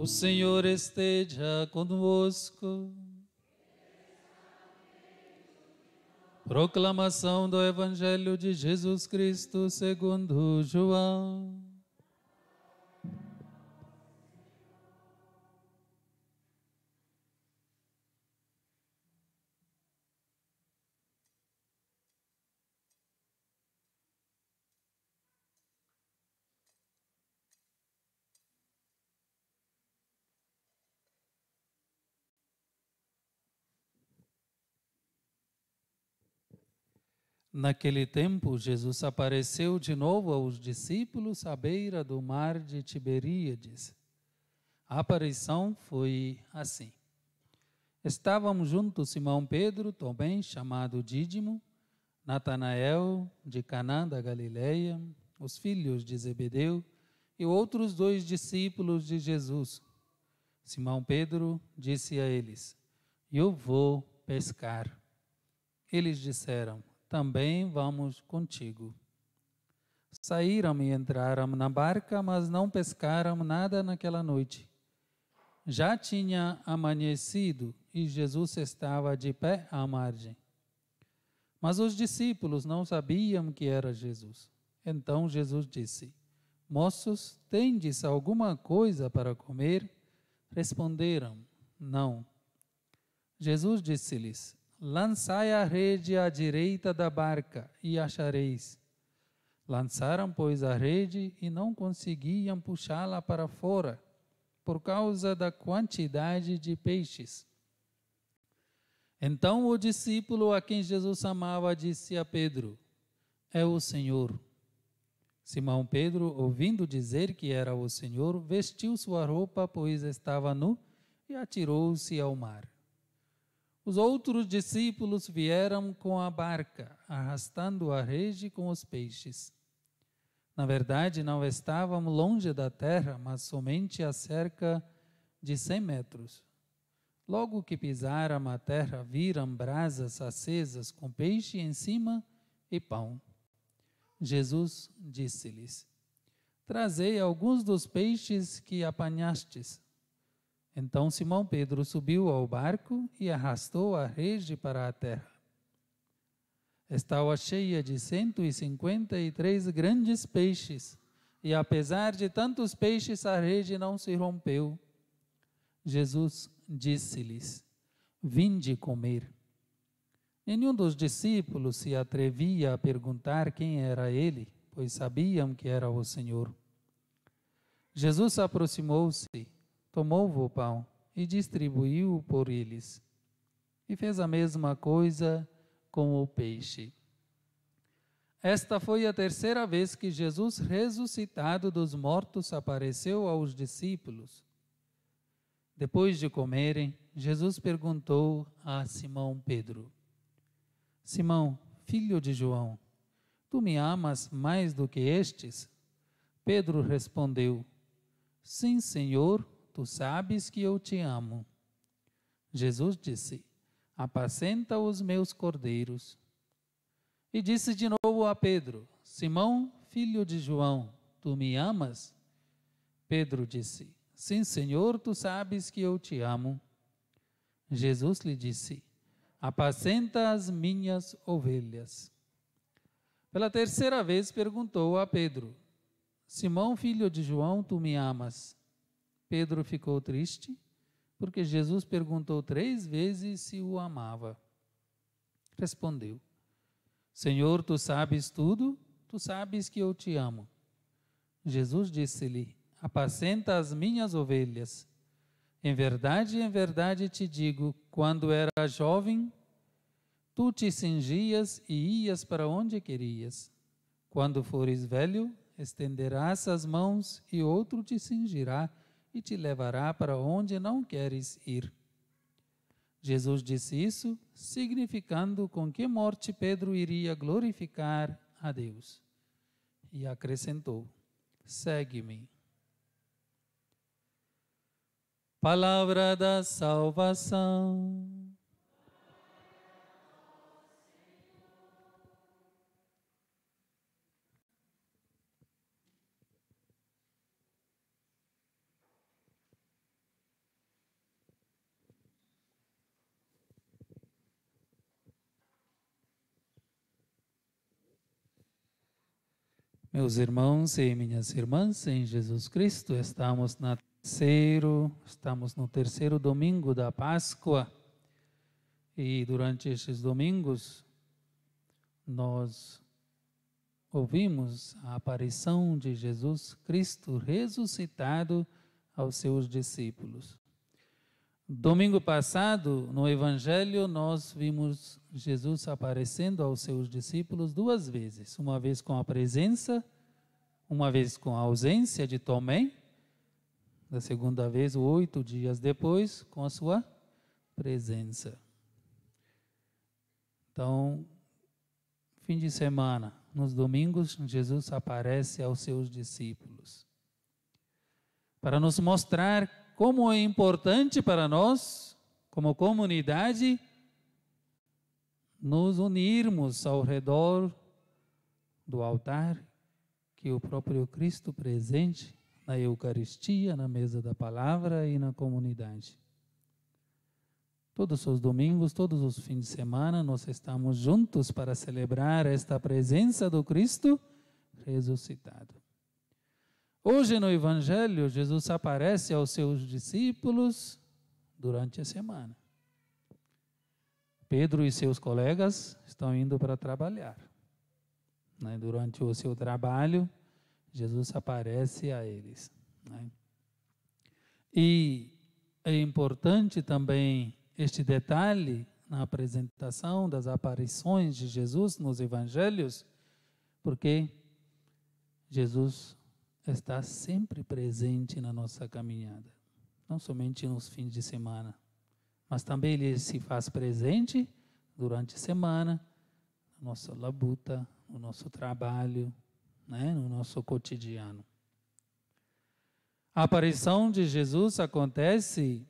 O Senhor esteja convosco. Proclamação do Evangelho de Jesus Cristo segundo João. Naquele tempo, Jesus apareceu de novo aos discípulos à beira do mar de Tiberíades. A aparição foi assim. Estavam juntos Simão Pedro, também chamado Dídimo, Natanael, de Caná da Galileia, os filhos de Zebedeu e outros 2 discípulos de Jesus. Simão Pedro disse a eles: Eu vou pescar. Eles disseram: Também vamos contigo. Saíram e entraram na barca, mas não pescaram nada naquela noite. Já tinha amanhecido e Jesus estava de pé à margem. Mas os discípulos não sabiam que era Jesus. Então Jesus disse: Moços, tendes alguma coisa para comer? Responderam: Não. Jesus disse-lhes: Lançai a rede à direita da barca e achareis. Lançaram, pois, a rede e não conseguiam puxá-la para fora, por causa da quantidade de peixes. Então o discípulo a quem Jesus amava disse a Pedro: É o Senhor. Simão Pedro, ouvindo dizer que era o Senhor, vestiu sua roupa, pois estava nu, e atirou-se ao mar. Os outros discípulos vieram com a barca, arrastando a rede com os peixes. Na verdade, não estavam longe da terra, mas somente a cerca de 100 metros. Logo que pisaram a terra, viram brasas acesas com peixe em cima e pão. Jesus disse-lhes: Trazei alguns dos peixes que apanhastes. Então Simão Pedro subiu ao barco e arrastou a rede para a terra. Estava cheia de 153 grandes peixes, e apesar de tantos peixes, a rede não se rompeu. Jesus disse-lhes: Vinde comer. Nenhum dos discípulos se atrevia a perguntar quem era ele, pois sabiam que era o Senhor. Jesus aproximou-se, tomou o pão e distribuiu por eles. E fez a mesma coisa com o peixe. Esta foi a 3ª vez que Jesus, ressuscitado dos mortos, apareceu aos discípulos. Depois de comerem, Jesus perguntou a Simão Pedro: Simão, filho de João, tu me amas mais do que estes? Pedro respondeu: Sim, Senhor, tu sabes que eu te amo. Jesus disse: Apacenta os meus cordeiros. E disse de novo a Pedro: Simão, filho de João, tu me amas? Pedro disse: Sim, Senhor, tu sabes que eu te amo. Jesus lhe disse: Apacenta as minhas ovelhas. Pela 3ª vez perguntou a Pedro: Simão, filho de João, tu me amas? Pedro ficou triste, porque Jesus perguntou 3 vezes se o amava. Respondeu: Senhor, tu sabes tudo, tu sabes que eu te amo. Jesus disse-lhe: Apacenta as minhas ovelhas. Em verdade te digo, quando era jovem, tu te cingias e ias para onde querias. Quando fores velho, estenderás as mãos e outro te cingirá e te levará para onde não queres ir. Jesus disse isso, significando com que morte Pedro iria glorificar a Deus. E acrescentou: Segue-me. Palavra da salvação. Meus irmãos e minhas irmãs, em Jesus Cristo, estamos no terceiro domingo da Páscoa e durante estes domingos nós ouvimos a aparição de Jesus Cristo ressuscitado aos seus discípulos. Domingo passado, no Evangelho, nós vimos Jesus aparecendo aos seus discípulos duas vezes. Uma vez com a presença, uma vez com a ausência de Tomé. Da segunda vez, 8 dias depois, com a sua presença. Então, fim de semana, nos domingos, Jesus aparece aos seus discípulos. Para nos mostrar como é importante para nós, como comunidade, nos unirmos ao redor do altar que o próprio Cristo presente na Eucaristia, na mesa da palavra e na comunidade. Todos os domingos, todos os fins de semana, nós estamos juntos para celebrar esta presença do Cristo ressuscitado. Hoje no Evangelho, Jesus aparece aos seus discípulos durante a semana. Pedro e seus colegas estão indo para trabalhar. Durante o seu trabalho, Jesus aparece a eles. E é importante também este detalhe na apresentação das aparições de Jesus nos Evangelhos, porque Jesus está sempre presente na nossa caminhada, não somente nos fins de semana, mas também Ele se faz presente durante a semana, na nossa labuta, no nosso trabalho, no nosso cotidiano. A aparição de Jesus acontece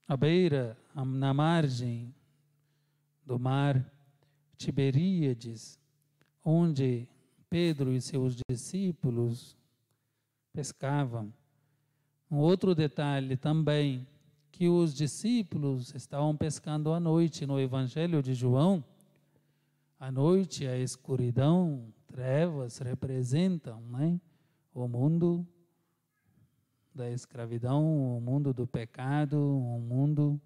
à beira, na margem do mar Tiberíades, onde Pedro e seus discípulos pescavam. Um outro detalhe também, que os discípulos estavam pescando à noite. No Evangelho de João, à noite, a escuridão, trevas representam o mundo da escravidão, o mundo do pecado, um mundo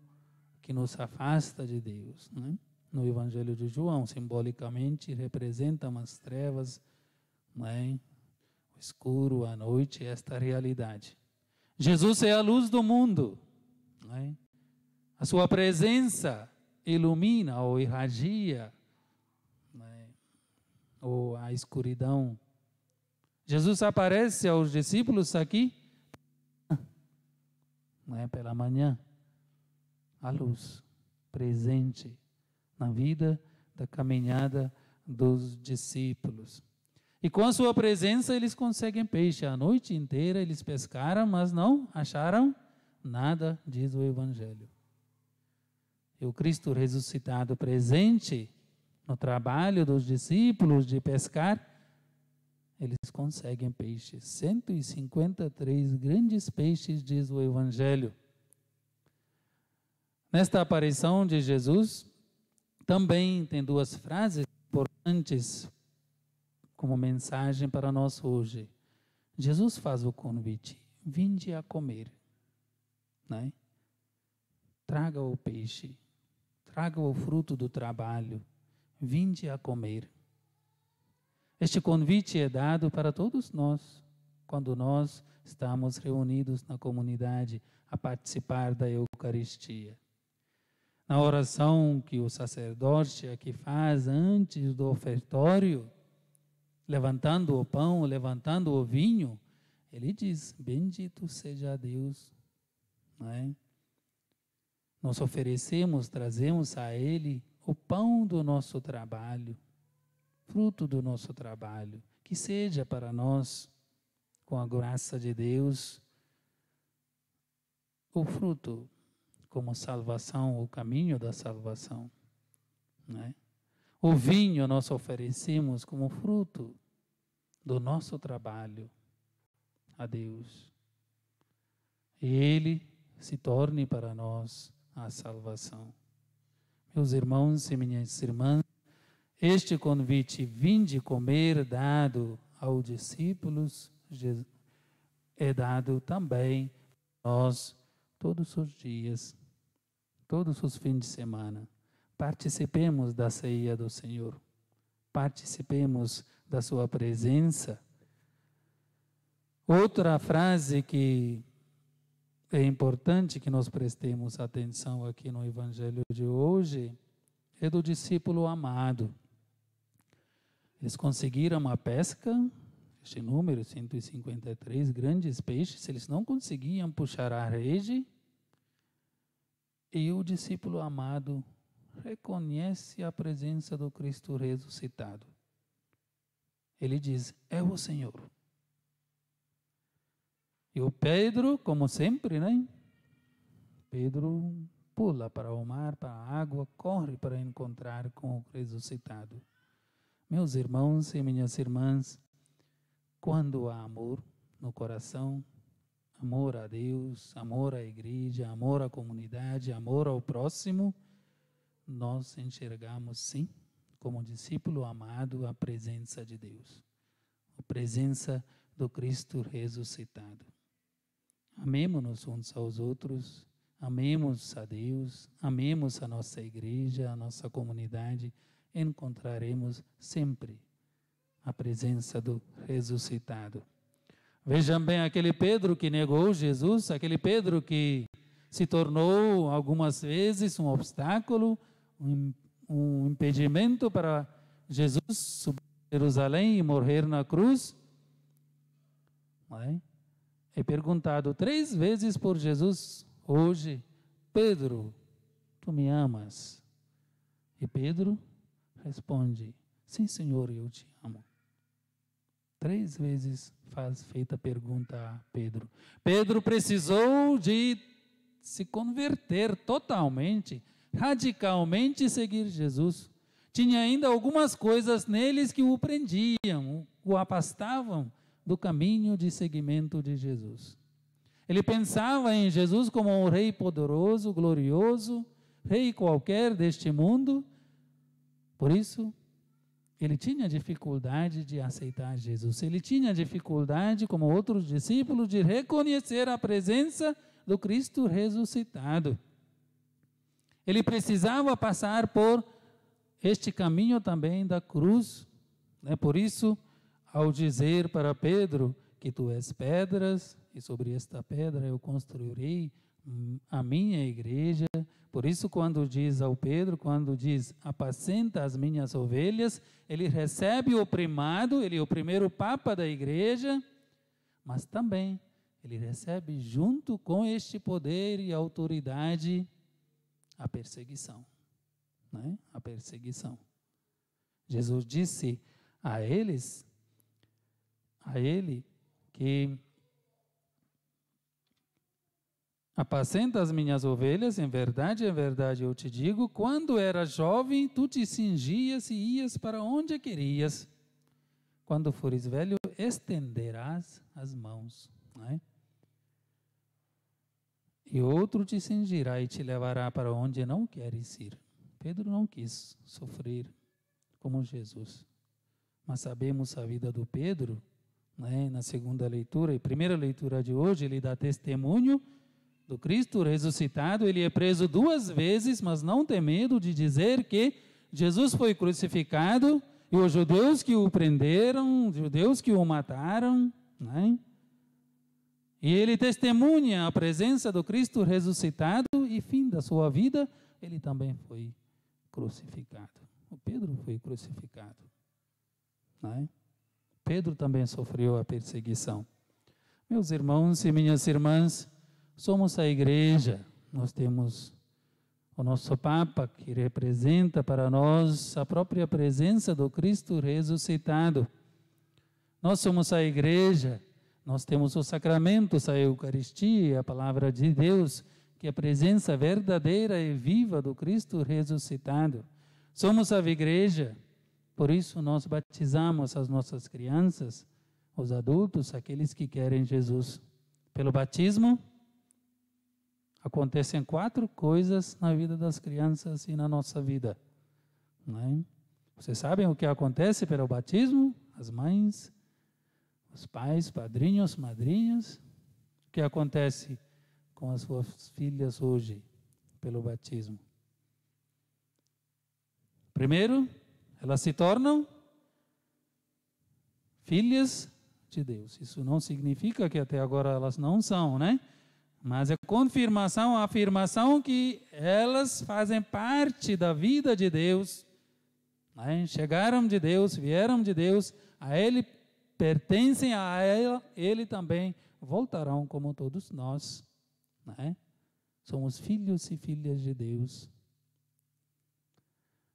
que nos afasta de Deus. No Evangelho de João, simbolicamente, representam as trevas, o escuro, a noite, esta realidade. Jesus é a luz do mundo. A sua presença ilumina ou irradia ou a escuridão. Jesus aparece aos discípulos aqui, pela manhã, a luz presente na vida da caminhada dos discípulos. E com a sua presença eles conseguem peixe. A noite inteira eles pescaram, mas não acharam nada, diz o Evangelho. E o Cristo ressuscitado presente no trabalho dos discípulos de pescar, eles conseguem peixes. 153 grandes peixes, diz o Evangelho. Nesta aparição de Jesus, também tem duas frases importantes como mensagem para nós hoje. Jesus faz o convite: vinde a comer. Traga o peixe, traga o fruto do trabalho, vinde a comer. Este convite é dado para todos nós, quando nós estamos reunidos na comunidade a participar da Eucaristia. Na oração que o sacerdote aqui faz antes do ofertório, levantando o pão, levantando o vinho, ele diz: bendito seja Deus. Nós oferecemos, trazemos a Ele o pão do nosso trabalho, fruto do nosso trabalho, que seja para nós, com a graça de Deus, o fruto como salvação, o caminho da salvação. O vinho nós oferecemos como fruto do nosso trabalho a Deus. E Ele se torne para nós a salvação. Meus irmãos e minhas irmãs, Este convite, vinde comer, dado aos discípulos, é dado também a nós todos os dias, todos os fins de semana. Participemos da ceia do Senhor, participemos da sua presença. Outra frase que é importante que nós prestemos atenção aqui no Evangelho de hoje é do discípulo amado. Eles conseguiram a pesca, este número, 153 grandes peixes, eles não conseguiam puxar a rede, e o discípulo amado reconhece a presença do Cristo ressuscitado. Ele diz, é o Senhor. E o Pedro, como sempre, né? Pedro pula para o mar, para a água, corre para encontrar com o ressuscitado. Meus irmãos e minhas irmãs, quando há amor no coração, amor a Deus, amor à igreja, amor à comunidade, amor ao próximo, nós enxergamos, sim, como discípulo amado, a presença de Deus, a presença do Cristo ressuscitado. Amemos-nos uns aos outros, amemos a Deus, amemos a nossa igreja, a nossa comunidade, encontraremos sempre a presença do ressuscitado. Vejam bem aquele Pedro que negou Jesus, aquele Pedro que se tornou algumas vezes um obstáculo, um impedimento para Jesus subir a Jerusalém e morrer na cruz. É perguntado 3 vezes por Jesus hoje, Pedro, tu me amas? E Pedro responde, sim, Senhor, eu te amo. 3 vezes feita a pergunta a Pedro. Pedro precisou de se converter totalmente, radicalmente e seguir Jesus. Tinha ainda algumas coisas neles que o prendiam, o afastavam do caminho de seguimento de Jesus. Ele pensava em Jesus como um rei poderoso, glorioso, rei qualquer deste mundo. Por isso, ele tinha dificuldade de aceitar Jesus. Ele tinha dificuldade, como outros discípulos, de reconhecer a presença do Cristo ressuscitado. Ele precisava passar por este caminho também da cruz. Por isso, ao dizer para Pedro que tu és pedras, e sobre esta pedra eu construirei a minha igreja. Por isso, quando diz ao Pedro, quando diz, apacenta as minhas ovelhas, ele recebe o primado, ele é o primeiro papa da igreja, mas também ele recebe junto com este poder e autoridade a perseguição, A perseguição. Jesus disse a ele que apacenta as minhas ovelhas, em verdade eu te digo, quando era jovem, tu te cingias e ias para onde querias. Quando fores velho, estenderás as mãos. E outro te cingirá e te levará para onde não queres ir. Pedro não quis sofrer como Jesus. Mas sabemos a vida do Pedro, na segunda leitura e primeira leitura de hoje, ele dá testemunho do Cristo ressuscitado. Ele é preso 2 vezes, mas não tem medo de dizer que Jesus foi crucificado e os judeus que o prenderam, os judeus que o mataram, E ele testemunha a presença do Cristo ressuscitado e fim da sua vida, ele também foi crucificado. O Pedro foi crucificado, Pedro também sofreu a perseguição. Meus irmãos e minhas irmãs, somos a igreja, nós temos o nosso Papa que representa para nós a própria presença do Cristo ressuscitado. Nós somos a igreja, nós temos os sacramentos, a Eucaristia, a palavra de Deus, que é a presença verdadeira e viva do Cristo ressuscitado. Somos a igreja, por isso nós batizamos as nossas crianças, os adultos, aqueles que querem Jesus. Pelo batismo, acontecem 4 coisas na vida das crianças e na nossa vida. Vocês sabem o que acontece pelo batismo? As mães, os pais, padrinhos, madrinhas. O que acontece com as suas filhas hoje pelo batismo? Primeiro, elas se tornam filhas de Deus. Isso não significa que até agora elas não são, né? Mas é confirmação, afirmação que elas fazem parte da vida de Deus, né? Chegaram de Deus, vieram de Deus, a Ele pertencem a Ele também voltarão como todos nós, né? Somos filhos e filhas de Deus.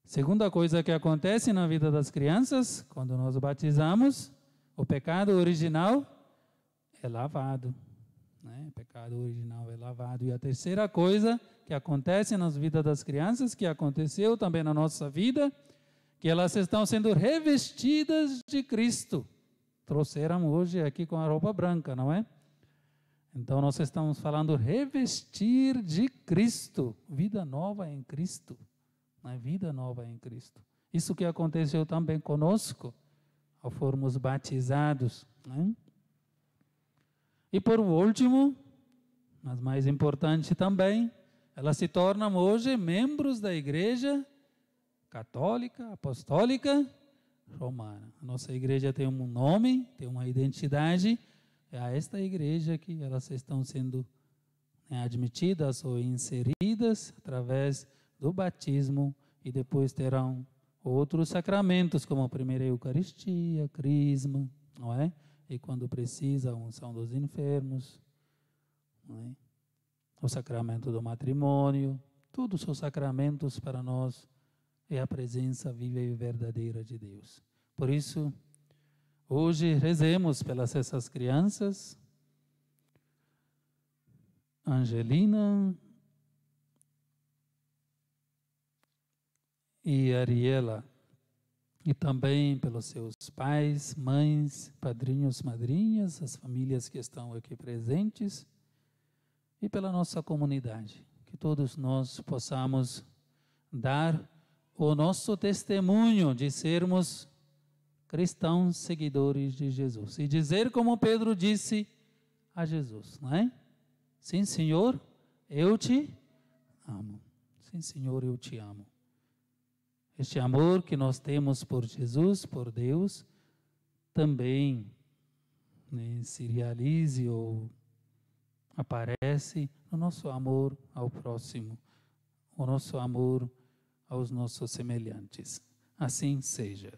Segunda coisa que acontece na vida das crianças, quando nós batizamos, o pecado original é lavado. O pecado original é lavado. E a terceira coisa que acontece nas vidas das crianças, que aconteceu também na nossa vida, que elas estão sendo revestidas de Cristo. Trouxeram hoje aqui com a roupa branca, não é? Então nós estamos falando revestir de Cristo, vida nova em Cristo. Vida nova em Cristo. Isso que aconteceu também conosco, ao formos batizados, né? E por último, mas mais importante também, elas se tornam hoje membros da Igreja Católica, Apostólica, Romana. A nossa igreja tem um nome, tem uma identidade, é a esta igreja que elas estão sendo admitidas ou inseridas através do batismo e depois terão outros sacramentos, como a primeira Eucaristia, Crisma, não é? E quando precisa, a unção dos enfermos, não é? O sacramento do matrimônio, todos os sacramentos para nós é a presença viva e verdadeira de Deus. Por isso, hoje rezemos pelas essas crianças, Angelina e Ariela, e também pelos seus pais, mães, padrinhos, madrinhas, as famílias que estão aqui presentes, e pela nossa comunidade, que todos nós possamos dar o nosso testemunho de sermos cristãos seguidores de Jesus, e dizer como Pedro disse a Jesus, não é? Sim, Senhor, eu te amo. Sim, Senhor, eu te amo. Este amor que nós temos por Jesus, por Deus, também se realize ou aparece no nosso amor ao próximo, o nosso amor aos nossos semelhantes. Assim seja.